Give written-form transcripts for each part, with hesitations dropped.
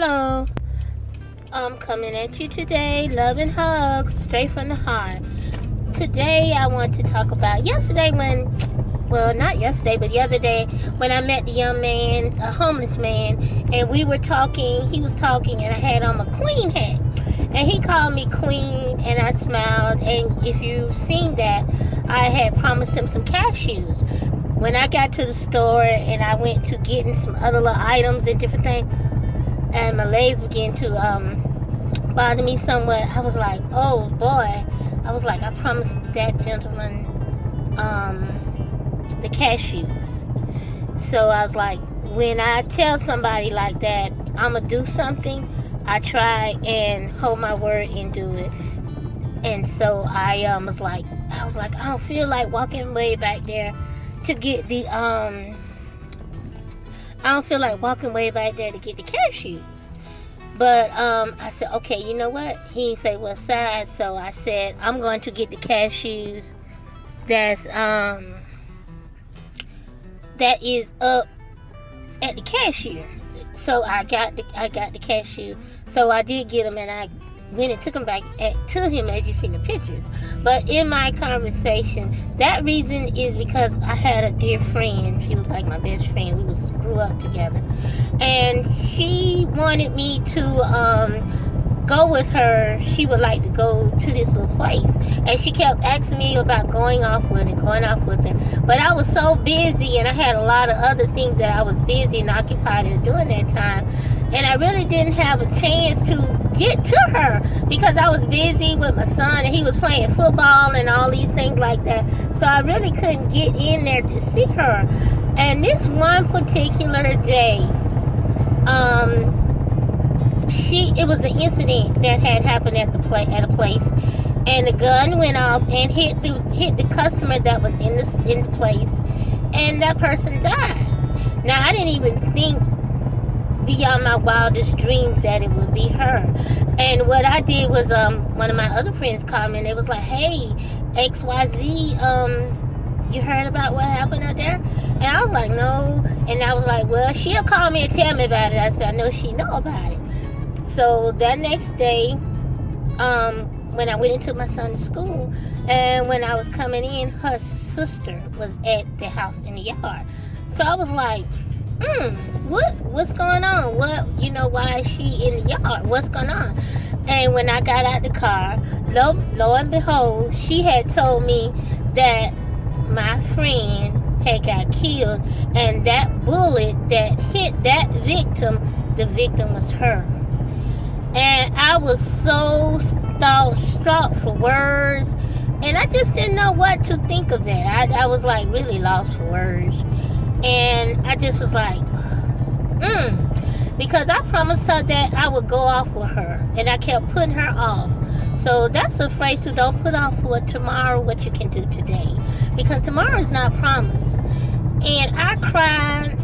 Hello, I'm coming at you today, love and hugs, straight from the heart. Today I want to talk about the other day when I met the young man, a homeless man, and we were talking, he was talking, and I had on my queen hat. And he called me queen, and I smiled, and if you've seen that, I had promised him some cashews. When I got to the store and I went to getting some other little items and different things, and my legs began to bother me somewhat, I was like, oh boy. I was like, I promised that gentleman the cashews. So I was like, when I tell somebody like that I'm gonna do something, I try and hold my word and do it. And so I was like, I don't feel like walking way back there to get the cashews. But I said, okay, you know what? He didn't say what size, so I said I'm going to get the cashews that is up at the cashier. So I got the cashew. So I did get them, and I went and took them back to him, as you see in the pictures. But in my conversation, that reason is because I had a dear friend. She was like my best friend. We grew up together, and she wanted me to go with her. She would like to go to this little place, and she kept asking me about going off with her. But I was so busy, and I had a lot of other things that I was busy and occupied in doing that time, and I really didn't have a chance to get to her because I was busy with my son, and he was playing football and all these things like that. So I really couldn't get in there to see her. And this one particular day, it was an incident that had happened at a place, and the gun went off and hit the customer that was in the place, and that person died. Now I didn't even think beyond my wildest dreams that it would be her. And what I did was, one of my other friends called me, and they was like, hey, XYZ, you heard about what happened out there? And I was like, no. And I was like, well, she'll call me and tell me about it. I said, I know she know about it. So that next day, when I went into my son's school, and when I was coming in, her sister was at the house in the yard. So I was like, what's going on? Why is she in the yard? What's going on? And when I got out the car, lo and behold, she had told me that my friend had got killed, and that bullet that hit that victim, the victim was her. And I was so struck for words, and I just didn't know what to think of that. I was like really lost for words. And I just was like, because I promised her that I would go off with her, and I kept putting her off. So that's a phrase to don't put off for tomorrow what you can do today, because tomorrow is not promised. And I cried.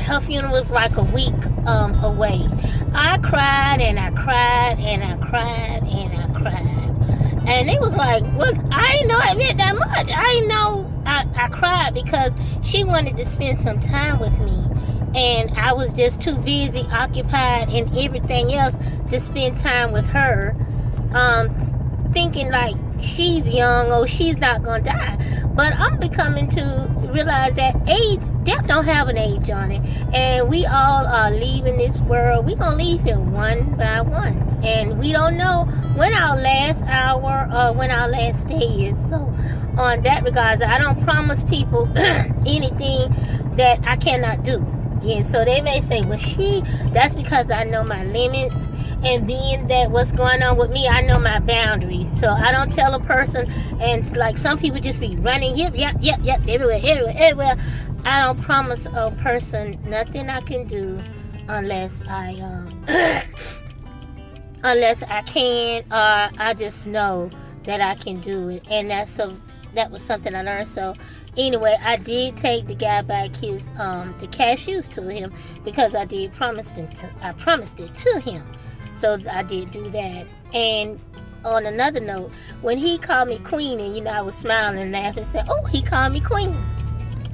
Her funeral was like a week away. I cried and I cried and I cried and I cried. And it was like, well, I didn't know it meant that much. I didn't know I cried because she wanted to spend some time with me. And I was just too busy, occupied in everything else to spend time with her. Thinking like she's young or she's not going to die. But I'm becoming to realize that death don't have an age on it. And we all are leaving this world. We're going to leave here one by one. And we don't know when our last hour or when our last day is. So on that regard, I don't promise people anything that I cannot do. And so they may say, well, that's because I know my limits. And being that what's going on with me, I know my boundaries. So I don't tell a person, and it's like some people just be running, yep, everywhere. I don't promise a person nothing I can do unless I can, or I just know that I can do it. And that was something I learned. So anyway, I did take the guy back his the cashews to him because I did promised it to him. So I did do that. And on another note, when he called me queen, and I was smiling and laughing and said, oh, he called me queen.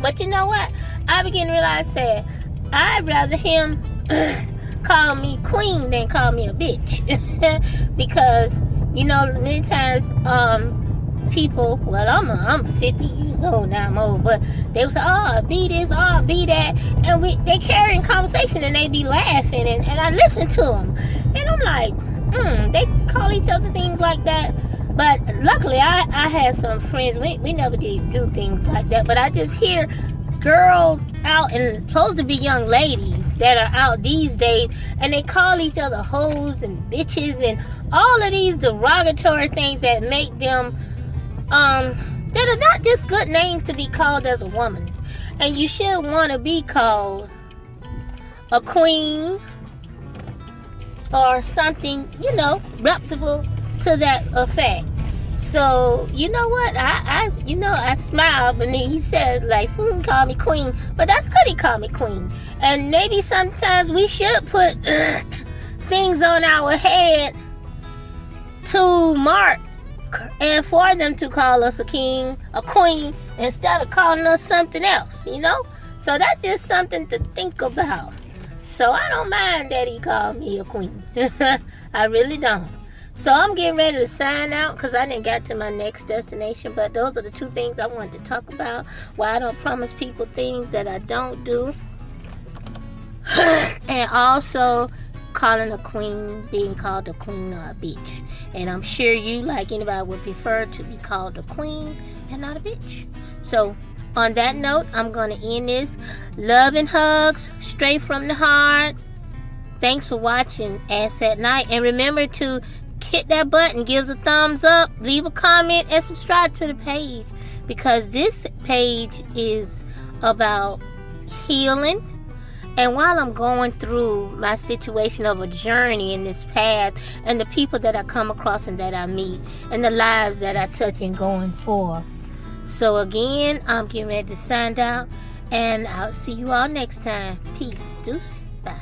But you know what? I began to realize that I'd rather him call me queen than call me a bitch. Because, you know, many times people, well, I'm 50 years old now, I'm old, but they would say, oh, be this, oh, be that, and they carry in conversation and they be laughing, and I listen to them, and I'm like, they call each other things like that. But luckily I had some friends, we never did do things like that, but I just hear girls out, and supposed to be young ladies that are out these days, and they call each other hoes and bitches and all of these derogatory things that make them that are not just good names to be called as a woman. And you should want to be called a queen or something, you know, reputable to that effect. So, you know what, I smiled, and then he said, like, call me queen, but that's good he called me queen. And maybe sometimes we should put things on our head to mark, and for them to call us a king, a queen, instead of calling us something else, you know? So that's just something to think about. So I don't mind that he called me a queen. I really don't. So I'm getting ready to sign out because I didn't get to my next destination. But those are the two things I wanted to talk about. Why I don't promise people things that I don't do. And also calling a queen, being called a queen or a bitch. And I'm sure you, like anybody, would prefer to be called a queen and not a bitch. So on that note, I'm going to end this. Love and hugs straight from the heart. Thanks for watching A.S.S. at Night. And remember to hit that button, give a thumbs up, leave a comment, and subscribe to the page. Because this page is about healing. And while I'm going through my situation of a journey in this path, and the people that I come across and that I meet, and the lives that I touch and going for. So again, I'm getting ready to sign out, and I'll see you all next time. Peace. Deuce. Bye.